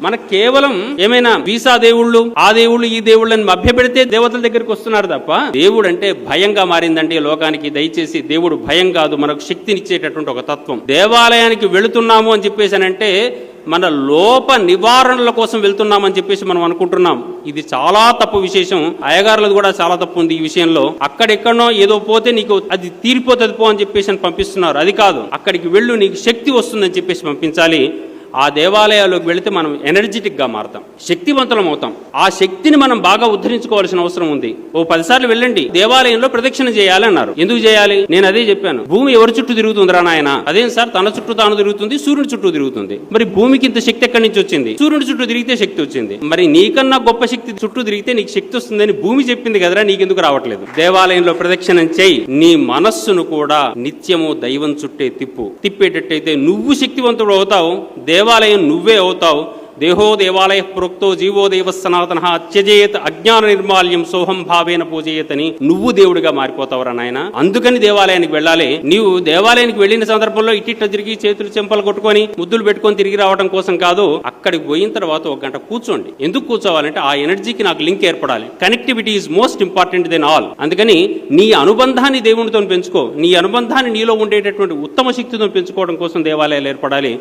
మనకు కేవలం ఏమైనా వీసా దేవుళ్ళు, ఆ దేవుళ్ళు, ఈ దేవుళ్ళని మభ్య పెడితే దేవతల దగ్గరికి వస్తున్నారు తప్ప దేవుడు అంటే భయంగా మారిందండి లోకానికి. దయచేసి దేవుడు భయం కాదు, మనకు శక్తినిచ్చేటటువంటి ఒక తత్వం. దేవాలయానికి వెళుతున్నాము అని చెప్పేసానంటే మన లోప నివారణల కోసం వెళ్తున్నామని చెప్పేసి మనం అనుకుంటున్నాం. ఇది చాలా తప్పు విశేషం. అయ్యగారులది కూడా చాలా తప్పు ఉంది ఈ విషయంలో. అక్కడెక్కడనో ఏదో పోతే నీకు అది తీరిపోతుంది పో అని చెప్పేసి పంపిస్తున్నారు. అది కాదు, అక్కడికి వెళ్ళు, నీకు శక్తి వస్తుందని చెప్పేసి పంపించాలి. ఆ దేవాలయాల్లోకి వెళితే మనం ఎనర్జెటిక్ గా మారుతాం, శక్తివంతులం అవుతాం. ఆ శక్తిని మనం బాగా ఉద్ధరించుకోవాల్సిన అవసరం ఉంది. ఓ 10 సార్లు వెళ్ళండి, దేవాలయంలో ప్రదక్షిణ చేయాలి అన్నారు. ఎందుకు చేయాలి? నేను అదే చెప్పాను. భూమి ఎవరి చుట్టూ తిరుగుతుందిరా నాయన? అదేం సార్, తన చుట్టూ తాను తిరుగుతుంది, సూర్యుని చుట్టూ తిరుగుతుంది. మరి భూమికి ఇంత శక్తి ఎక్కడి నుంచి వచ్చింది? సూర్యుడి చుట్టూ తిరిగితే శక్తి వచ్చింది. మరి నీకన్నా గొప్ప శక్తి చుట్టూ తిరిగితే నీకు శక్తి వస్తుందని భూమి చెప్పింది కదరా, నీకెందుకు రావట్లేదు? దేవాలయంలో ప్రదక్షిణం చేయి, నీ మనస్సును కూడా నిత్యము దైవం చుట్టే తిప్పేటట్టయితే నువ్వు శక్తివంతుడు అవుతావు, దేవాలయం నువ్వే అవుతావు. దేహో దేవాలయ ప్రోక్తో జీవో దేవ సనాతన త్యజేత్ అజ్ఞాన నిర్మాల్యం సోహం భావేన పూజయేతని నువ్వు దేవుడిగా మారిపోతావురా నాయన. అందుకని దేవాలయానికి వెళ్ళాలి. నీవు దేవాలయానికి వెళ్ళిన సందర్భంలో ఇట్టిట్ట తిరిగి చేతులు చెంపలు కొట్టుకొని ముద్దులు పెట్టుకొని తిరిగి రావడం కోసం కాదు. అక్కడికి పోయిన తర్వాత 1 గంట కూర్చోండి. ఎందుకు కూర్చోవాలంటే ఆ ఎనర్జీకి నాకు లింక్ ఏర్పడాలి. Connectivity is most important than all. అందుకని నీ అనుబంధాన్ని దేవునితో పెంచుకో. నీ అనుబంధాన్ని నీలో ఉండేటటువంటి ఉత్తమ శక్తితో పెంచుకోవడం కోసం దేవాలయాలు ఏర్పడాలి.